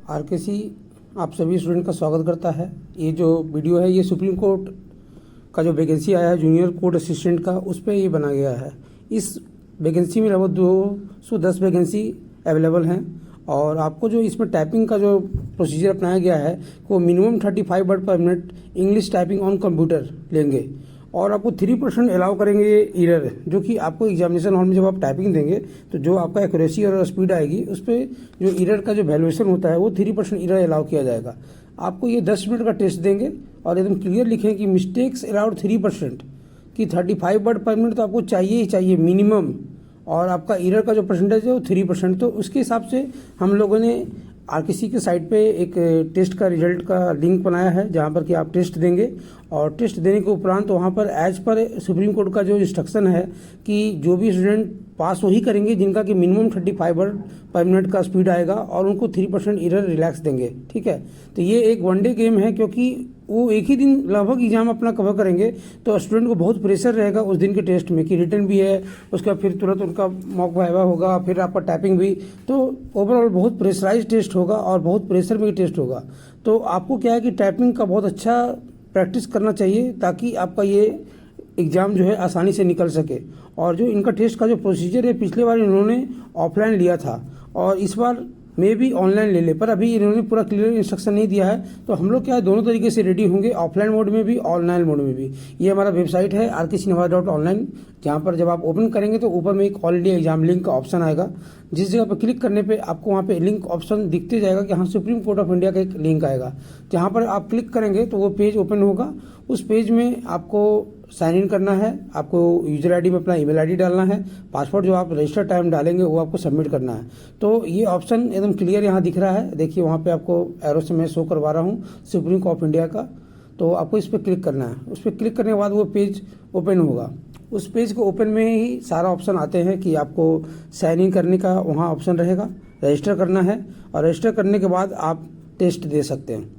RKC आप सभी student का स्वागत करता है। ये जो वीडियो है ये सुप्रीम कोर्ट का जो वैकेंसी आया है जूनियर कोर्ट असिस्टेंट का, उस पर ये बना गया है। इस वैकेंसी में लगभग 210 वैकेंसी अवेलेबल हैं और आपको जो इसमें टाइपिंग का जो प्रोसीजर अपनाया गया है वो मिनिमम 35 वर्ड पर minute English typing on computer लेंगे और आपको 3% अलाउ करेंगे ये एरर, जो कि आपको एग्जामिनेशन हॉल में जब आप टाइपिंग देंगे तो जो आपका एक्यूरेसी और स्पीड आएगी उस पर जो एरर का जो वैल्यूएशन होता है वो 3% एरर अलाउ किया जाएगा। आपको ये 10 मिनट का टेस्ट देंगे और एकदम क्लियर लिखें कि मिस्टेक्स अलाउड 3%, कि 35 वर्ड पर मिनट तो आपको चाहिए ही चाहिए मिनिमम, और आपका एरर का जो परसेंटेज है वो 3%। तो उसके हिसाब से हम लोगों ने आरकेसी के साइट पे एक टेस्ट का रिजल्ट का लिंक बनाया है जहाँ पर कि आप टेस्ट देंगे और टेस्ट देने के उपरांत वहाँ पर एज पर सुप्रीम कोर्ट का जो इंस्ट्रक्शन है कि जो भी स्टूडेंट पास वही करेंगे जिनका कि मिनिमम 35 वर्ड पर मिनट का स्पीड आएगा और उनको 3% एरर रिलैक्स देंगे। ठीक है, तो ये एक वनडे गेम है क्योंकि वो एक ही दिन लगभग एग्जाम अपना कवर करेंगे, तो स्टूडेंट को बहुत प्रेशर रहेगा उस दिन के टेस्ट में कि रिटर्न भी है, उसका फिर तुरंत उनका मॉक वाइवा होगा, फिर आपका टाइपिंग भी, तो ओवरऑल बहुत प्रेशराइज टेस्ट होगा और बहुत प्रेशर में टेस्ट होगा। तो आपको क्या है कि टाइपिंग का बहुत अच्छा प्रैक्टिस करना चाहिए ताकि आपका ये एग्ज़ाम जो है आसानी से निकल सके। और जो इनका टेस्ट का जो प्रोसीजर है पिछले बार इन्होंने ऑफलाइन लिया था और इस बार में भी ऑनलाइन ले ले, पर अभी इन्होंने पूरा क्लियर इंस्ट्रक्शन नहीं दिया है। तो हम लोग क्या है दोनों तरीके से रेडी होंगे, ऑफलाइन मोड में भी ऑनलाइन मोड में भी। ये हमारा वेबसाइट है rkcinema.online, जहाँ पर जब आप ओपन करेंगे तो ऊपर में एक ऑल इंडिया एग्जाम लिंक का ऑप्शन आएगा, जिस जगह पर क्लिक करने पे आपको वहाँ पे लिंक ऑप्शन दिखते जाएगा कि हाँ सुप्रीम कोर्ट ऑफ इंडिया का एक लिंक आएगा। जहाँ पर आप क्लिक करेंगे तो वो पेज ओपन होगा। उस पेज में आपको साइन इन करना है, आपको यूजर आईडी में अपना ईमेल आईडी डालना है, पासवर्ड जो आप रजिस्टर टाइम डालेंगे वो आपको सबमिट करना है। तो ये ऑप्शन एकदम क्लियर यहाँ दिख रहा है, देखिए वहाँ पे आपको एरो से मैं शो करवा रहा हूँ सुप्रीम कोर्ट ऑफ इंडिया का। तो आपको इस पर क्लिक करना है, उस पर क्लिक करने के बाद वो पेज ओपन होगा। उस पेज को ओपन में ही सारा ऑप्शन आते हैं कि आपको साइन इन करने का वहाँ ऑप्शन रहेगा, रजिस्टर करना है और रजिस्टर करने के बाद आप टेस्ट दे सकते हैं।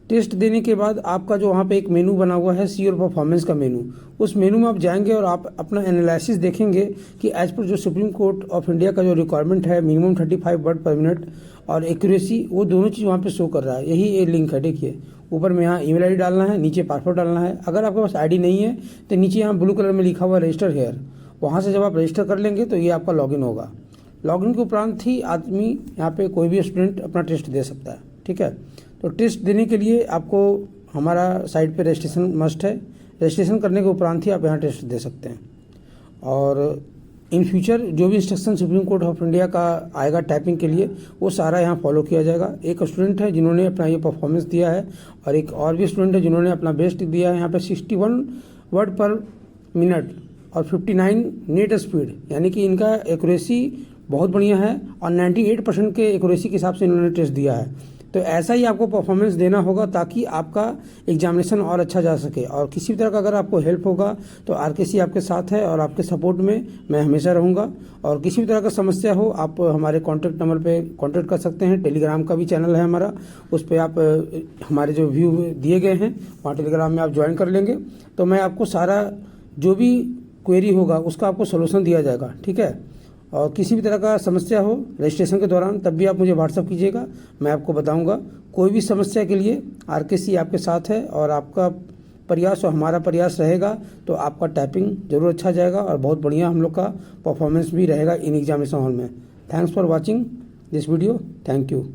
टेस्ट देने के बाद आपका जो वहाँ पे एक मेनू बना हुआ है सी योर परफॉर्मेंस का मेनू, उस मेनू में आप जाएंगे और आप अपना एनालिसिस देखेंगे कि एज पर जो सुप्रीम कोर्ट ऑफ इंडिया का जो रिक्वायरमेंट है मिनिमम 35 वर्ड पर मिनट और एक्यूरेसी, वो दोनों चीज़ वहाँ पे शो कर रहा है। यही ये लिंक है, देखिए ऊपर में यहाँ ईमेल आईडी डालना है, नीचे पासवर्ड डालना है। अगर आपके पास आईडी नहीं है तो नीचे यहाँ ब्लू कलर में लिखा हुआ रजिस्टर हेयर, वहाँ से जब आप रजिस्टर कर लेंगे तो ये आपका लॉगिन होगा। लॉगिन के उपरांत ही आदमी यहाँ पे कोई भी स्टूडेंट अपना टेस्ट दे सकता है। ठीक है, तो टेस्ट देने के लिए आपको हमारा साइट पे रजिस्ट्रेशन मस्ट है। रजिस्ट्रेशन करने के उपरांत ही आप यहाँ टेस्ट दे सकते हैं। और इन फ्यूचर जो भी instruction supreme court of India का आएगा टाइपिंग के लिए वो सारा यहाँ फॉलो किया जाएगा। एक स्टूडेंट है जिन्होंने अपना ये परफॉर्मेंस दिया है और एक और भी स्टूडेंट है जिन्होंने अपना बेस्ट दिया है। यहाँ पे 61 वर्ड पर मिनट और 59 नेट स्पीड, यानी कि इनका एक्यूरेसी बहुत बढ़िया है और 98% के एक्यूरेसी के हिसाब से इन्होंने टेस्ट दिया है। तो ऐसा ही आपको परफॉर्मेंस देना होगा ताकि आपका एग्जामिनेशन और अच्छा जा सके। और किसी भी तरह का अगर आपको हेल्प होगा तो आरकेसी आपके साथ है और आपके सपोर्ट में मैं हमेशा रहूँगा। और किसी भी तरह का समस्या हो आप हमारे कॉन्टैक्ट नंबर पे कॉन्टैक्ट कर सकते हैं। टेलीग्राम का भी चैनल है हमारा, उस पर आप हमारे जो व्यू दिए गए हैं वहाँ टेलीग्राम में आप ज्वाइन कर लेंगे तो मैं आपको सारा जो भी क्वेरी होगा उसका आपको सोल्यूशन दिया जाएगा। ठीक है, और किसी भी तरह का समस्या हो रजिस्ट्रेशन के दौरान तब भी आप मुझे व्हाट्सअप कीजिएगा, मैं आपको बताऊंगा। कोई भी समस्या के लिए आरकेसी आपके साथ है और आपका प्रयास और हमारा प्रयास रहेगा तो आपका टाइपिंग जरूर अच्छा जाएगा और बहुत बढ़िया हम लोग का परफॉर्मेंस भी रहेगा इन एग्जामिनेशन हॉल में। Thanks for watching this video, thank you.